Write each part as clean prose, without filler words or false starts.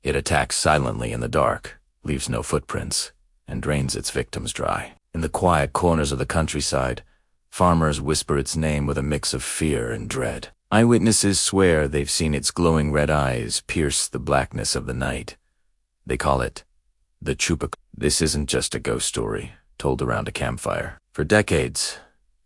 It attacks silently in the dark, leaves no footprints, and drains its victims dry. In the quiet corners of the countryside, farmers whisper its name with a mix of fear and dread. Eyewitnesses swear they've seen its glowing red eyes pierce the blackness of the night. They call it the Chupacabra. This isn't just a ghost story told around a campfire. For decades,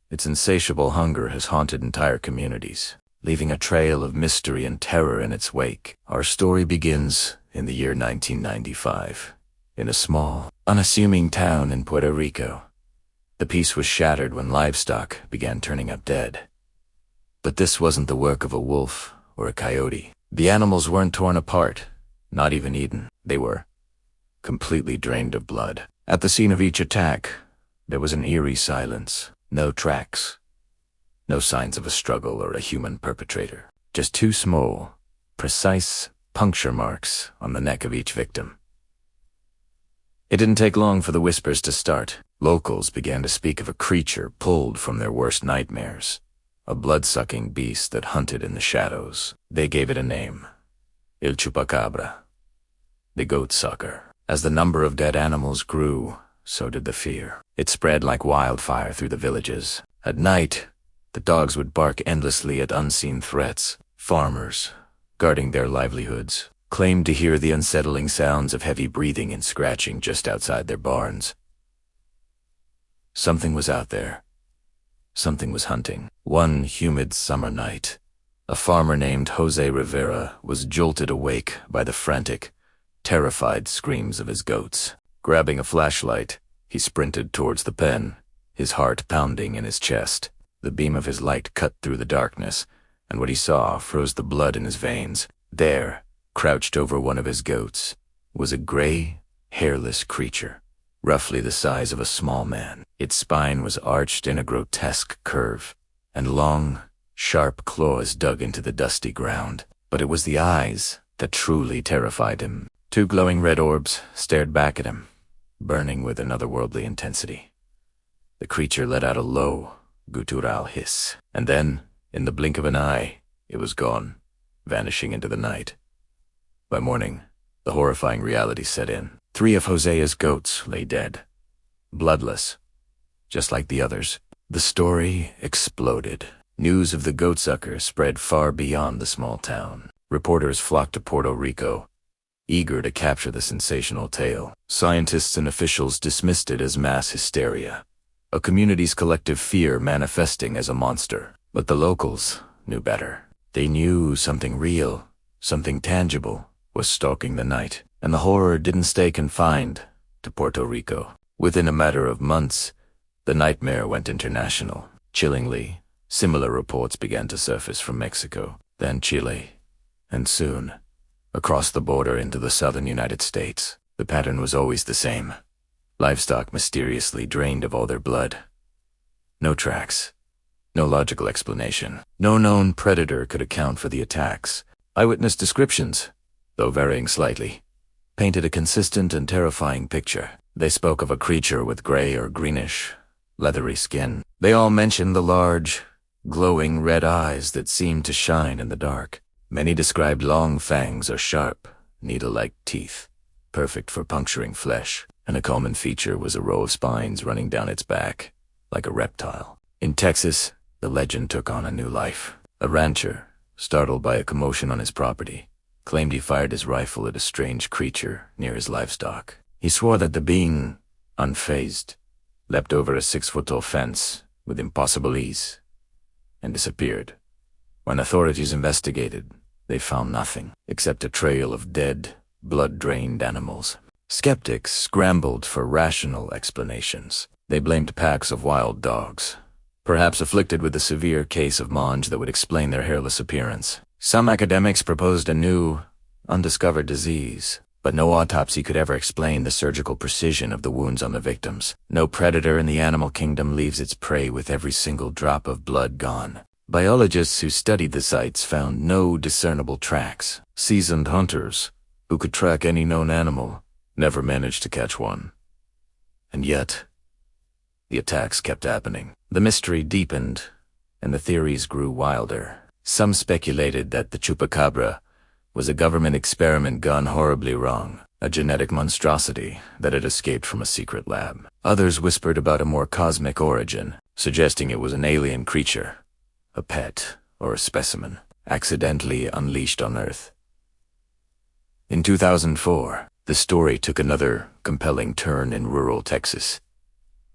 its insatiable hunger has haunted entire communities, leaving a trail of mystery and terror in its wake. Our story begins in the year 1995, in a small, unassuming town in Puerto Rico. The peace was shattered when livestock began turning up dead. But this wasn't the work of a wolf or a coyote. The animals weren't torn apart, not even eaten. They were completely drained of blood. At the scene of each attack, there was an eerie silence. No tracks. No signs of a struggle or a human perpetrator. Just two small, precise puncture marks on the neck of each victim. It didn't take long for the whispers to start. Locals began to speak of a creature pulled from their worst nightmares. A blood-sucking beast that hunted in the shadows. They gave it a name. El Chupacabra. The goat sucker. As the number of dead animals grew, so did the fear. It spread like wildfire through the villages. At night, the dogs would bark endlessly at unseen threats. Farmers, guarding their livelihoods, claimed to hear the unsettling sounds of heavy breathing and scratching just outside their barns. Something was out there. Something was hunting. One humid summer night, a farmer named Jose Rivera was jolted awake by the frantic, terrified screams of his goats. Grabbing a flashlight, he sprinted towards the pen, his heart pounding in his chest. The beam of his light cut through the darkness, and what he saw froze the blood in his veins. There, crouched over one of his goats, was a gray, hairless creature, roughly the size of a small man. Its spine was arched in a grotesque curve, and long, sharp claws dug into the dusty ground. But it was the eyes that truly terrified him. Two glowing red orbs stared back at him, burning with an otherworldly intensity. The creature let out a low, guttural hiss, and then, in the blink of an eye, it was gone, vanishing into the night. By morning, the horrifying reality set in. 3 of Jose's goats lay dead, bloodless, just like the others. The story exploded. News of the goatsucker spread far beyond the small town. Reporters flocked to Puerto Rico, eager to capture the sensational tale. Scientists and officials dismissed it as mass hysteria, a community's collective fear manifesting as a monster. But the locals knew better. They knew something real, something tangible, was stalking the night. And the horror didn't stay confined to Puerto Rico. Within a matter of months, the nightmare went international. Chillingly, similar reports began to surface from Mexico, then Chile, and soon, across the border into the southern United States. The pattern was always the same. Livestock mysteriously drained of all their blood. No tracks. No logical explanation. No known predator could account for the attacks. Eyewitness descriptions, though varying slightly, painted a consistent and terrifying picture. They spoke of a creature with gray or greenish, leathery skin. They all mentioned the large, glowing red eyes that seemed to shine in the dark. Many described long fangs or sharp, needle-like teeth, perfect for puncturing flesh, and a common feature was a row of spines running down its back, like a reptile. In Texas, the legend took on a new life. A rancher, startled by a commotion on his property, claimed he fired his rifle at a strange creature near his livestock. He swore that the being, unfazed, leapt over a 6-foot-tall fence with impossible ease and disappeared. When authorities investigated, they found nothing except a trail of dead, blood-drained animals. Skeptics scrambled for rational explanations. They blamed packs of wild dogs, perhaps afflicted with a severe case of mange that would explain their hairless appearance. Some academics proposed a new, undiscovered disease, but no autopsy could ever explain the surgical precision of the wounds on the victims. No predator in the animal kingdom leaves its prey with every single drop of blood gone. Biologists who studied the sites found no discernible tracks. Seasoned hunters, who could track any known animal, never managed to catch one. And yet, the attacks kept happening. The mystery deepened, and the theories grew wilder. Some speculated that the Chupacabra was a government experiment gone horribly wrong, a genetic monstrosity that had escaped from a secret lab. Others whispered about a more cosmic origin, suggesting it was an alien creature, a pet or a specimen, accidentally unleashed on Earth. In 2004, the story took another compelling turn in rural Texas.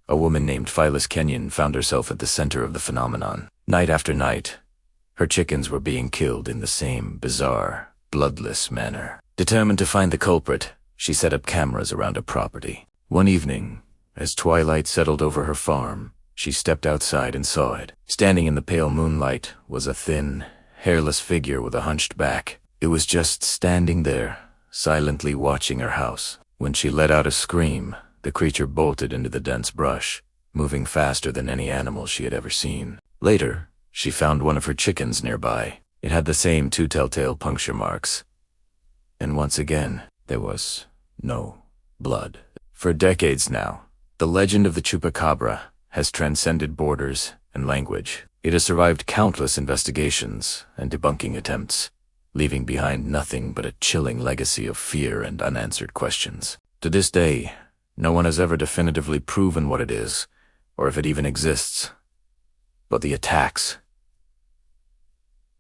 A woman named Phyllis Kenyon found herself at the center of the phenomenon. Night after night, her chickens were being killed in the same bizarre, bloodless manner. Determined to find the culprit, she set up cameras around her property. One evening, as twilight settled over her farm, she stepped outside and saw it. Standing in the pale moonlight was a thin, hairless figure with a hunched back. It was just standing there, silently watching her house. When she let out a scream, the creature bolted into the dense brush, moving faster than any animal she had ever seen. Later, she found one of her chickens nearby. It had the same 2 telltale puncture marks. And once again, there was no blood. For decades now, the legend of the Chupacabra has transcended borders and language. It has survived countless investigations and debunking attempts, leaving behind nothing but a chilling legacy of fear and unanswered questions. To this day, no one has ever definitively proven what it is, or if it even exists. But the attacks,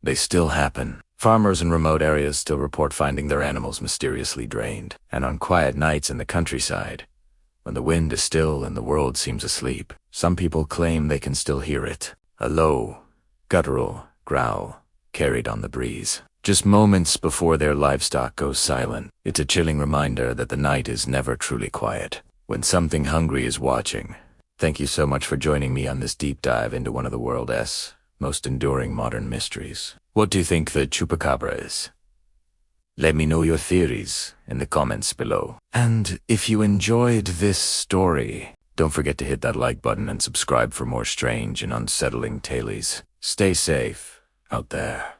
they still happen. Farmers in remote areas still report finding their animals mysteriously drained. And on quiet nights in the countryside, when the wind is still and the world seems asleep, some people claim they can still hear it. A low, guttural growl carried on the breeze. Just moments before their livestock goes silent. It's a chilling reminder that the night is never truly quiet, when something hungry is watching. Thank you so much for joining me on this deep dive into one of the world's most enduring modern mysteries. What do you think the Chupacabra is? Let me know your theories in the comments below. And if you enjoyed this story, don't forget to hit that like button and subscribe for more strange and unsettling tales. Stay safe out there.